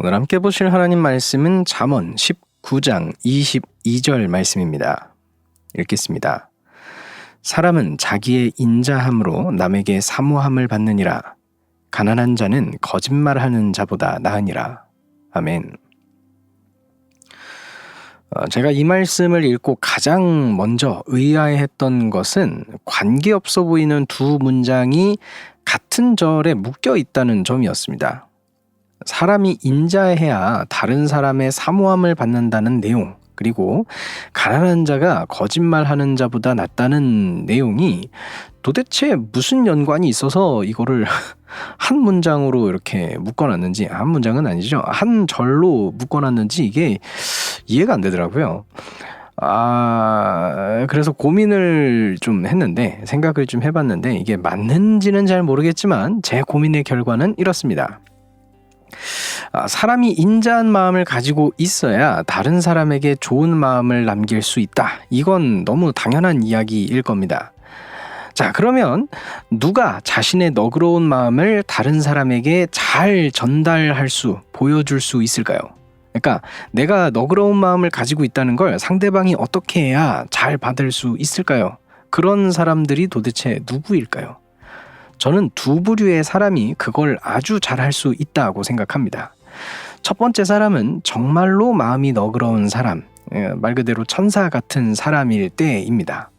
오늘 함께 보실 하나님 말씀은 잠언 19장 22절 말씀입니다. 읽겠습니다. 사람은 자기의 인자함으로 남에게 사모함을 받느니라. 가난한 자는 거짓말하는 자보다 나으니라. 아멘. 제가 이 말씀을 읽고 가장 먼저 의아해했던 것은 관계없어 보이는 두 문장이 같은 절에 묶여 있다는 점이었습니다. 사람이 인자해야 다른 사람의 사모함을 받는다는 내용, 그리고 가난한 자가 거짓말하는 자보다 낫다는 내용이 도대체 무슨 연관이 있어서 이거를 한 문장으로 이렇게 묶어놨는지, 한 문장은 아니죠, 한 절로 묶어놨는지 이게 이해가 안 되더라고요. 그래서 고민을 좀 했는데, 생각을 좀 해봤는데, 이게 맞는지는 잘 모르겠지만 제 고민의 결과는 이렇습니다. 사람이 인자한 마음을 가지고 있어야 다른 사람에게 좋은 마음을 남길 수 있다. 이건 너무 당연한 이야기일 겁니다. 자, 그러면 누가 자신의 너그러운 마음을 다른 사람에게 잘 전달할 수, 보여줄 수 있을까요? 그러니까 내가 너그러운 마음을 가지고 있다는 걸 상대방이 어떻게 해야 잘 받을 수 있을까요? 그런 사람들이 도대체 누구일까요? 저는 두 부류의 사람이 그걸 아주 잘할 수 있다고 생각합니다. 첫 번째 사람은 정말로 마음이 너그러운 사람, 말 그대로 천사 같은 사람일 때입니다.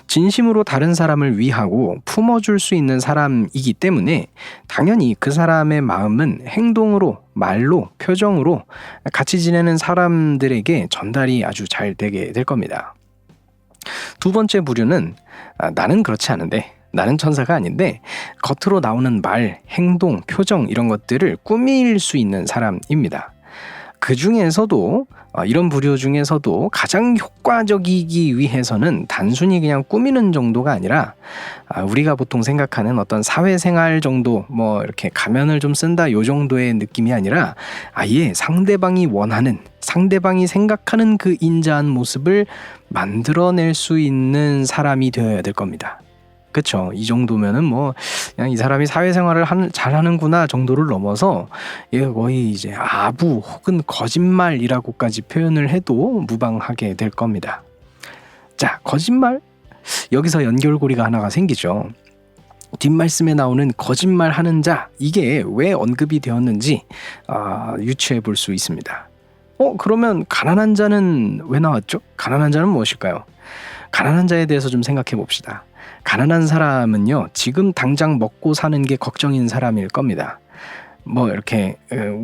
진심으로 다른 사람을 위하고 품어줄 수 있는 사람이기 때문에 당연히 그 사람의 마음은 행동으로, 말로, 표정으로 같이 지내는 사람들에게 전달이 아주 잘 되게 될 겁니다. 두 번째 부류는 나는 그렇지 않은데, 나는 천사가 아닌데 겉으로 나오는 말, 행동, 표정 이런 것들을 꾸밀 수 있는 사람입니다. 그 중에서도 이런 부류 중에서도 가장 효과적이기 위해서는 단순히 그냥 꾸미는 정도가 아니라 우리가 보통 생각하는 어떤 사회생활 정도, 뭐 이렇게 가면을 좀 쓴다 요 정도의 느낌이 아니라 아예 상대방이 원하는, 상대방이 생각하는 그 인자한 모습을 만들어낼 수 있는 사람이 되어야 될 겁니다. 그쵸? 이 정도면은 뭐 그냥 이 사람이 사회생활을 잘하는구나 정도를 넘어서 거의 이제 아부 혹은 거짓말이라고까지 표현을 해도 무방하게 될 겁니다. 자, 거짓말? 여기서 연결고리가 하나가 생기죠. 뒷말씀에 나오는 거짓말하는 자, 이게 왜 언급이 되었는지 유추해 볼 수 있습니다. 그러면 가난한 자는 왜 나왔죠? 가난한 자는 무엇일까요? 가난한 자에 대해서 좀 생각해 봅시다. 가난한 사람은요, 지금 당장 먹고 사는 게 걱정인 사람일 겁니다. 뭐 이렇게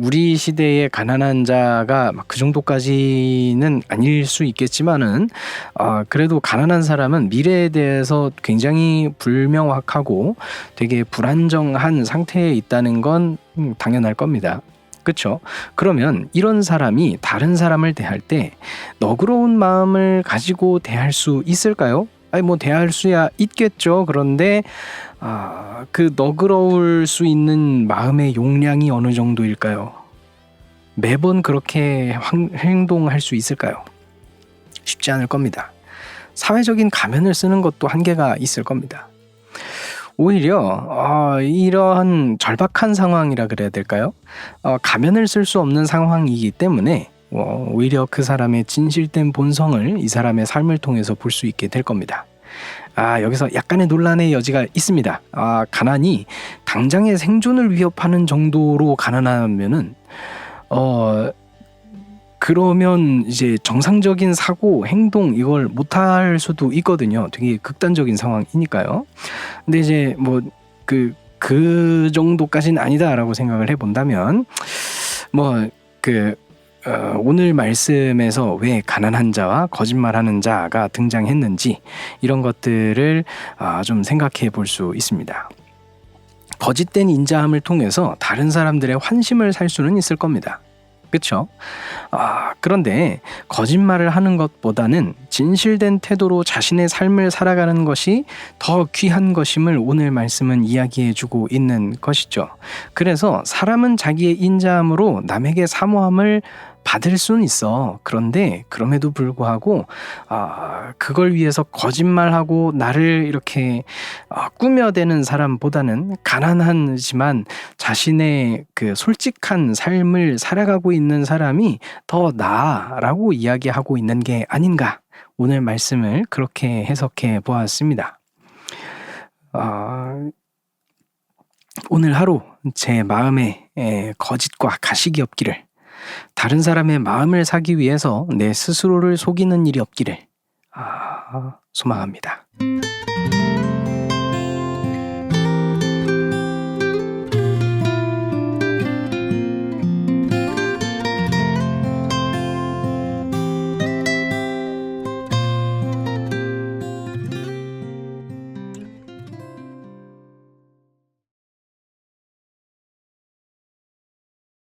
우리 시대의 가난한 자가 막 그 정도까지는 아닐 수 있겠지만은 그래도 가난한 사람은 미래에 대해서 굉장히 불명확하고 되게 불안정한 상태에 있다는 건 당연할 겁니다. 그렇죠? 그러면 이런 사람이 다른 사람을 대할 때 너그러운 마음을 가지고 대할 수 있을까요? 뭐 대할 수야 있겠죠. 그런데 그 너그러울 수 있는 마음의 용량이 어느 정도일까요? 매번 그렇게 행동할 수 있을까요? 쉽지 않을 겁니다. 사회적인 가면을 쓰는 것도 한계가 있을 겁니다. 오히려 이러한 절박한 상황이라 그래야 될까요? 가면을 쓸 수 없는 상황이기 때문에 오히려 그 사람의 진실된 본성을 이 사람의 삶을 통해서 볼 수 있게 될 겁니다. 여기서 약간의 논란의 여지가 있습니다. 가난이 당장의 생존을 위협하는 정도로 가난하면은 그러면 이제 정상적인 사고, 행동 이걸 못할 수도 있거든요. 되게 극단적인 상황이니까요. 근데 이제 뭐 그 정도까지는 아니다라고 생각을 해본다면 오늘 말씀에서 왜 가난한 자와 거짓말하는 자가 등장했는지 이런 것들을 좀 생각해 볼 수 있습니다. 거짓된 인자함을 통해서 다른 사람들의 환심을 살 수는 있을 겁니다. 그렇죠? 그런데 거짓말을 하는 것보다는 진실된 태도로 자신의 삶을 살아가는 것이 더 귀한 것임을 오늘 말씀은 이야기해주고 있는 것이죠. 그래서 사람은 자기의 인자함으로 남에게 사모함을 받을 수는 있어. 그런데 그럼에도 불구하고 그걸 위해서 거짓말하고 나를 이렇게 꾸며대는 사람보다는 가난하지만 자신의 그 솔직한 삶을 살아가고 있는 사람이 더 나아라고 이야기하고 있는 게 아닌가. 오늘 말씀을 그렇게 해석해 보았습니다. 오늘 하루 제 마음에 거짓과 가식이 없기를, 다른 사람의 마음을 사기 위해서 내 스스로를 속이는 일이 없기를 소망합니다.